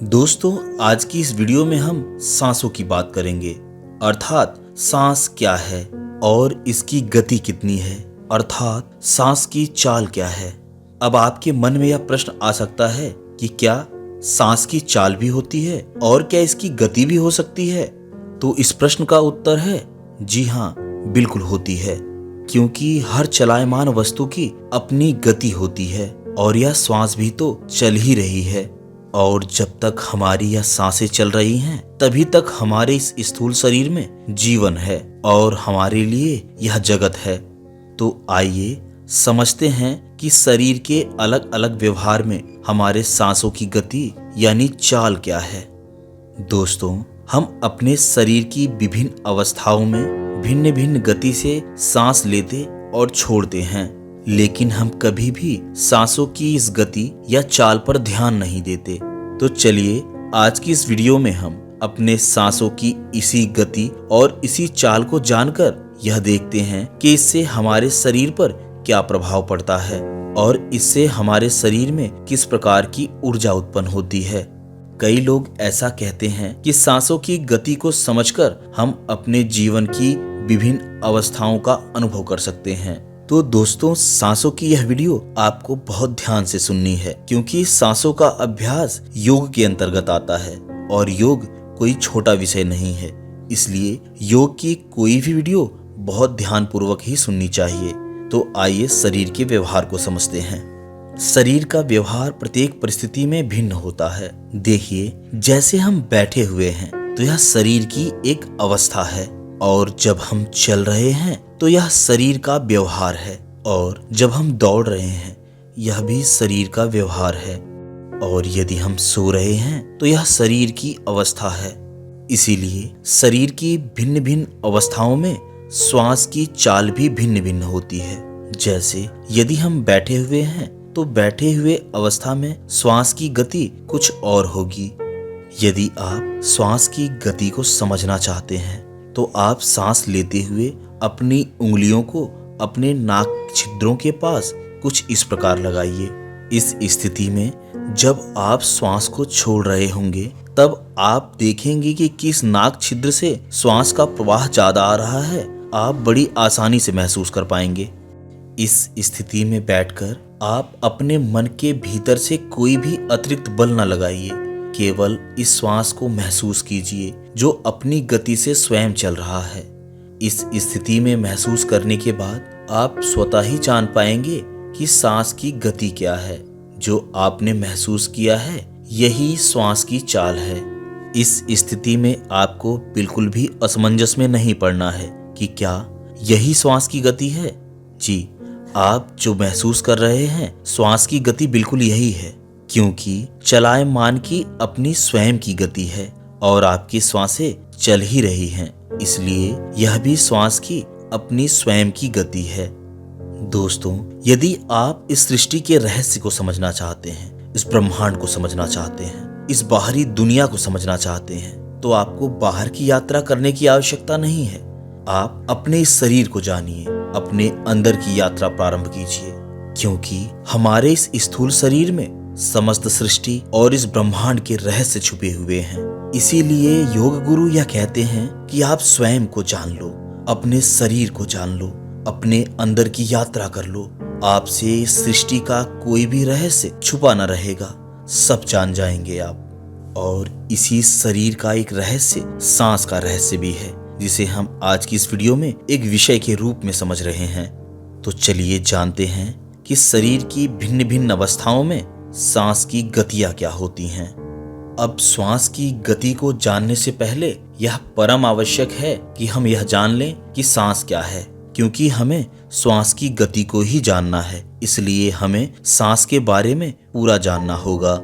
दोस्तों, आज की इस वीडियो में हम सांसों की बात करेंगे, अर्थात सांस क्या है और इसकी गति कितनी है, अर्थात सांस की चाल क्या है। अब आपके मन में यह प्रश्न आ सकता है कि क्या सांस की चाल भी होती है और क्या इसकी गति भी हो सकती है? तो इस प्रश्न का उत्तर है जी हाँ, बिल्कुल होती है, क्योंकि हर चलायमान वस्तु की अपनी गति होती है और यह श्वास भी तो चल ही रही है। और जब तक हमारी यह सांसें चल रही हैं, तभी तक हमारे इस स्थूल शरीर में जीवन है और हमारे लिए यह जगत है। तो आइए समझते हैं कि शरीर के अलग अलग व्यवहार में हमारे सांसों की गति यानी चाल क्या है। दोस्तों, हम अपने शरीर की विभिन्न अवस्थाओं में भिन्न भिन्न गति से सांस लेते और छोड़ते हैं, लेकिन हम कभी भी सांसों की इस गति या चाल पर ध्यान नहीं देते। तो चलिए आज की इस वीडियो में हम अपने सांसों की इसी गति और इसी चाल को जानकर यह देखते हैं कि इससे हमारे शरीर पर क्या प्रभाव पड़ता है और इससे हमारे शरीर में किस प्रकार की ऊर्जा उत्पन्न होती है। कई लोग ऐसा कहते हैं कि सांसों की गति को समझकर हम अपने जीवन की विभिन्न अवस्थाओं का अनुभव कर सकते हैं। तो दोस्तों, सांसों की यह वीडियो आपको बहुत ध्यान से सुननी है, क्योंकि सांसों का अभ्यास योग के अंतर्गत आता है और योग कोई छोटा विषय नहीं है। इसलिए योग की कोई भी वीडियो बहुत ध्यानपूर्वक ही सुननी चाहिए। तो आइए शरीर के व्यवहार को समझते हैं। शरीर का व्यवहार प्रत्येक परिस्थिति में भिन्न होता है। देखिए, जैसे हम बैठे हुए हैं तो यह शरीर की एक अवस्था है, और जब हम चल रहे हैं तो यह शरीर का व्यवहार है, और जब हम दौड़ रहे हैं यह भी शरीर का व्यवहार है, और यदि हम सो रहे हैं तो यह शरीर की अवस्था है। इसीलिए शरीर की भिन्न भिन्न अवस्थाओं में श्वास की चाल भी भिन्न भिन्न होती है। जैसे यदि हम बैठे हुए हैं तो बैठे हुए अवस्था में श्वास की गति कुछ और होगी। यदि आप श्वास की गति को समझना चाहते हैं तो आप सांस लेते हुए अपनी उंगलियों को अपने नाक छिद्रों के पास कुछ इस प्रकार लगाइए। इस स्थिति में जब आप श्वास को छोड़ रहे होंगे तब आप देखेंगे कि किस नाक छिद्र से श्वास का प्रवाह ज्यादा आ रहा है, आप बड़ी आसानी से महसूस कर पाएंगे। इस स्थिति में बैठकर आप अपने मन के भीतर से कोई भी अतिरिक्त बल न लगाइए, केवल इस श्वास को महसूस कीजिए जो अपनी गति से स्वयं चल रहा है। इस स्थिति में महसूस करने के बाद आप स्वतः ही जान पाएंगे कि सांस की गति क्या है। जो आपने महसूस किया है यही श्वास की चाल है। इस स्थिति में आपको बिल्कुल भी असमंजस में नहीं पड़ना है कि क्या यही श्वास की गति है। जी, आप जो महसूस कर रहे हैं श्वास की गति बिल्कुल यही है, क्योंकि चलायमान की अपनी स्वयं की गति है और आपकी श्वासें चल ही रही हैं, इसलिए यह भी श्वास की अपनी स्वयं की गति है। दोस्तों, यदि आप इस सृष्टि के रहस्य को समझना चाहते हैं, इस ब्रह्मांड को समझना चाहते हैं, इस बाहरी दुनिया को समझना चाहते हैं, तो आपको बाहर की यात्रा करने की आवश्यकता नहीं है। आप अपने इस शरीर को जानिए, अपने अंदर की यात्रा प्रारंभ कीजिए, क्योंकि हमारे इस स्थूल शरीर में समस्त सृष्टि और इस ब्रह्मांड के रहस्य छुपे हुए हैं। इसीलिए योग गुरु यह कहते हैं कि आप स्वयं को जान लो, अपने शरीर को जान लो, अपने अंदर की यात्रा कर लो। आपसे इस सृष्टि का कोई भी रहस्य छुपा न रहेगा, सब जान जाएंगे आप। और इसी शरीर का एक रहस्य सांस का रहस्य भी है, जिसे हम आज की इस वीडियो में एक विषय के रूप में समझ रहे हैं। तो चलिए जानते हैं कि शरीर की भिन्न भिन्न अवस्थाओं में सांस की गतियां क्या होती हैं। अब श्वास की गति को जानने से पहले यह परम आवश्यक है कि हम यह जान लें कि सांस क्या है, क्योंकि हमें श्वास की गति को ही जानना है। इसलिए हमें सांस के बारे में पूरा जानना होगा।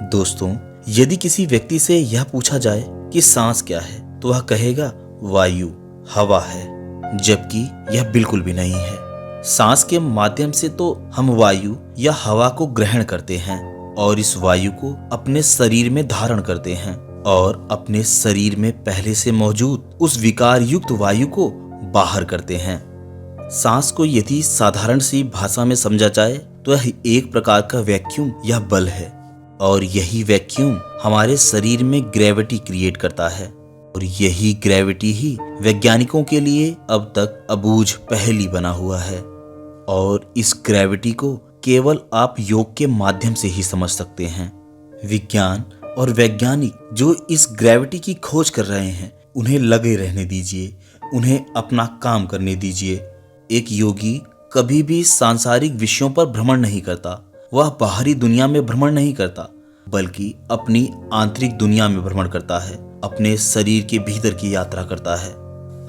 दोस्तों, यदि किसी व्यक्ति से यह पूछा जाए कि सांस क्या है तो वह कहेगा वायु, हवा है, जबकि यह बिल्कुल भी नहीं है। सांस के माध्यम से तो हम वायु या हवा को ग्रहण करते हैं और इस वायु को अपने शरीर में धारण करते हैं और अपने शरीर में पहले से मौजूद उस विकार युक्त वायु को बाहर करते हैं। सांस को यदि साधारण सी भाषा में समझा जाए तो यह एक प्रकार का वैक्यूम या बल है, और यही वैक्यूम हमारे शरीर में ग्रेविटी क्रिएट करता है और यही ग्रेविटी ही वैज्ञानिकों के लिए अब तक अबूझ पहेली बना हुआ है। और इस ग्रेविटी को केवल आप योग के माध्यम से ही समझ सकते हैं। विज्ञान और वैज्ञानिक जो इस ग्रेविटी की खोज कर रहे हैं उन्हें लगे रहने दीजिए, उन्हें अपना काम करने दीजिए। एक योगी कभी भी सांसारिक विषयों पर भ्रमण नहीं करता, वह बाहरी दुनिया में भ्रमण नहीं करता, बल्कि अपनी आंतरिक दुनिया में भ्रमण करता है, अपने शरीर के भीतर की यात्रा करता है।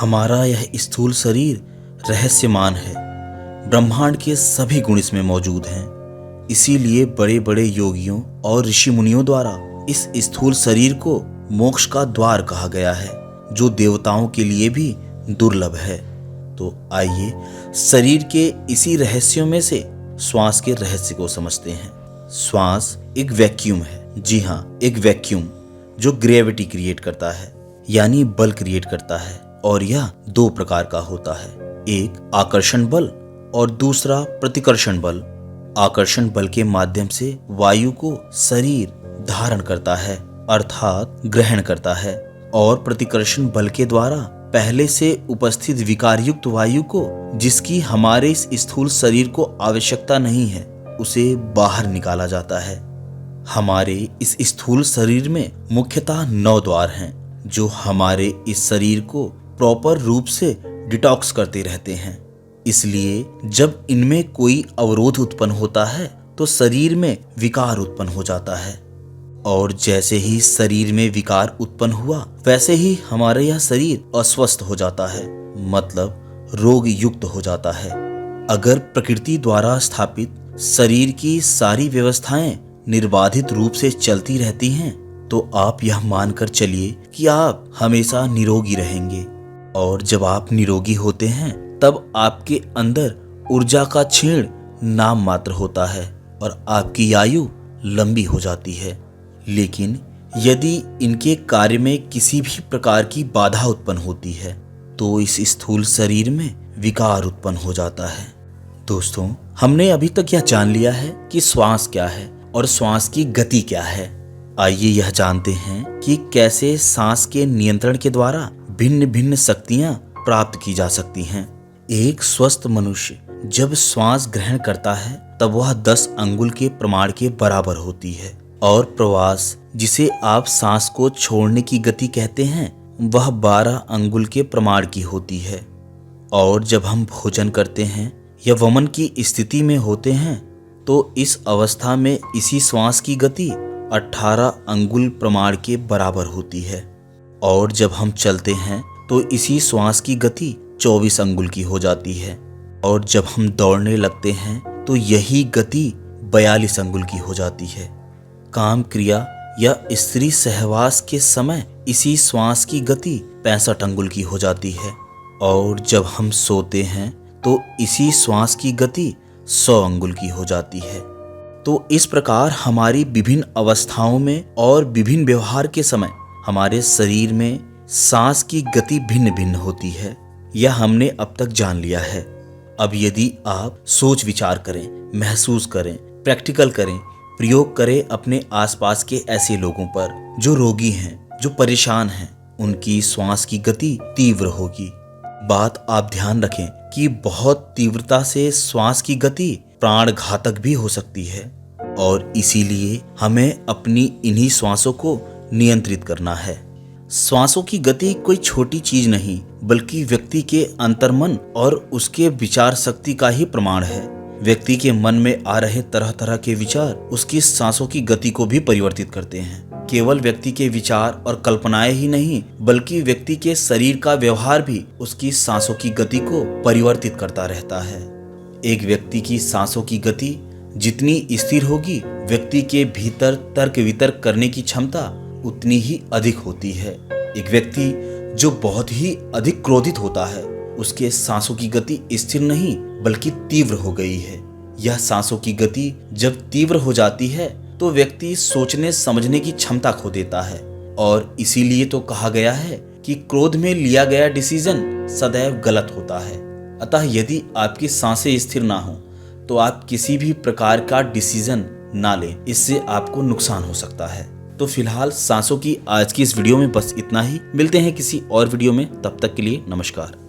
हमारा यह स्थूल शरीर रहस्यमान है, ब्रह्मांड के सभी गुण इसमें मौजूद हैं। इसीलिए बड़े बड़े योगियों और ऋषि मुनियों द्वारा इस स्थूल शरीर को मोक्ष का द्वार कहा गया है, जो देवताओं के लिए भी दुर्लभ है। तो आइए शरीर के इसी रहस्यों में से श्वास के रहस्य को समझते हैं। श्वास एक वैक्यूम है। जी हाँ, एक वैक्यूम जो ग्रेविटी क्रिएट करता है, यानी बल क्रिएट करता है। और यह दो प्रकार का होता है, एक आकर्षण बल और दूसरा प्रतिकर्षण बल। आकर्षण बल के माध्यम से वायु को शरीर धारण करता है, अर्थात ग्रहण करता है, और प्रतिकर्षण बल के द्वारा पहले से उपस्थित विकार युक्त वायु को, जिसकी हमारे इस स्थूल शरीर को आवश्यकता नहीं है, उसे बाहर निकाला जाता है। हमारे इस स्थूल शरीर में मुख्यतः 9 द्वार हैं, जो हमारे इस शरीर को प्रॉपर रूप से डिटॉक्स करते रहते हैं। इसलिए जब इनमें कोई अवरोध उत्पन्न होता है तो शरीर में विकार उत्पन्न हो जाता है, और जैसे ही शरीर में विकार उत्पन्न हुआ वैसे ही हमारा यह शरीर अस्वस्थ हो जाता है, मतलब रोग युक्त हो जाता है। अगर प्रकृति द्वारा स्थापित शरीर की सारी व्यवस्थाएं निर्बाधित रूप से चलती रहती हैं तो आप यह मानकर चलिए कि आप हमेशा निरोगी रहेंगे। और जब आप निरोगी होते हैं तब आपके अंदर ऊर्जा का क्षीण नाम मात्र होता है और आपकी आयु लंबी हो जाती है। लेकिन यदि इनके कार्य में किसी भी प्रकार की बाधा उत्पन्न होती है तो इस स्थूल शरीर में विकार उत्पन्न हो जाता है। दोस्तों, हमने अभी तक यह जान लिया है कि श्वास क्या है और श्वास की गति क्या है। आइए यह जानते हैं कि कैसे सांस के नियंत्रण के द्वारा भिन्न भिन्न शक्तियां प्राप्त की जा सकती हैं। एक स्वस्थ मनुष्य जब श्वास ग्रहण करता है तब वह 10 अंगुल के प्रमाण के बराबर होती है, और प्रवास, जिसे आप सांस को छोड़ने की गति कहते हैं, वह 12 अंगुल के प्रमाण की होती है। और जब हम भोजन करते हैं या वमन की स्थिति में होते हैं तो इस अवस्था में इसी श्वास की गति 18 अंगुल प्रमाण के बराबर होती है। और जब हम चलते हैं तो इसी श्वास की गति 24 अंगुल की हो जाती है। और जब हम दौड़ने लगते हैं तो यही गति 42 अंगुल की हो जाती है। काम क्रिया या स्त्री सहवास के समय इसी श्वास की गति 65 अंगुल की हो जाती है। और जब हम सोते हैं तो इसी श्वास की गति 100 अंगुल की हो जाती है। तो इस प्रकार हमारी विभिन्न अवस्थाओं में और विभिन्न व्यवहार के समय हमारे शरीर में सांस की गति भिन्न भिन्न होती है। यह हमने अब तक जान लिया है। अब यदि आप सोच विचार करें, महसूस करें, प्रैक्टिकल करें, प्रयोग करें अपने आसपास के ऐसे लोगों पर जो रोगी हैं, जो परेशान हैं, उनकी श्वास की गति तीव्र होगी। बात आप ध्यान रखें कि बहुत तीव्रता से श्वास की गति प्राण घातक भी हो सकती है, और इसीलिए हमें अपनी इन्हीं श्वासों को नियंत्रित करना है। श्वासों की गति कोई छोटी चीज नहीं, बल्कि व्यक्ति के अंतर्मन और उसके विचार शक्ति का ही प्रमाण है। व्यक्ति के मन में आ रहे तरह तरह के विचार उसकी सांसों की गति को भी परिवर्तित करते हैं। केवल व्यक्ति के विचार और कल्पनाएं ही नहीं, बल्कि व्यक्ति के शरीर का व्यवहार भी उसकी सांसों की गति को परिवर्तित करता रहता है। एक व्यक्ति की सांसों की गति जितनी स्थिर होगी, व्यक्ति के भीतर तर्क वितर्क करने की क्षमता उतनी ही अधिक होती है। एक व्यक्ति जो बहुत ही अधिक क्रोधित होता है, उसके सांसों की गति स्थिर नहीं बल्कि तीव्र हो गई है। यह सांसों की गति जब तीव्र हो जाती है तो व्यक्ति सोचने समझने की क्षमता खो देता है, और इसीलिए तो कहा गया है कि क्रोध में लिया गया डिसीजन सदैव गलत होता है। अतः यदि आपकी सांसें स्थिर ना हो तो आप किसी भी प्रकार का डिसीजन ना लें, इससे आपको नुकसान हो सकता है। तो फिलहाल सांसों की आज की इस वीडियो में बस इतना ही। मिलते हैं किसी और वीडियो में, तब तक के लिए नमस्कार।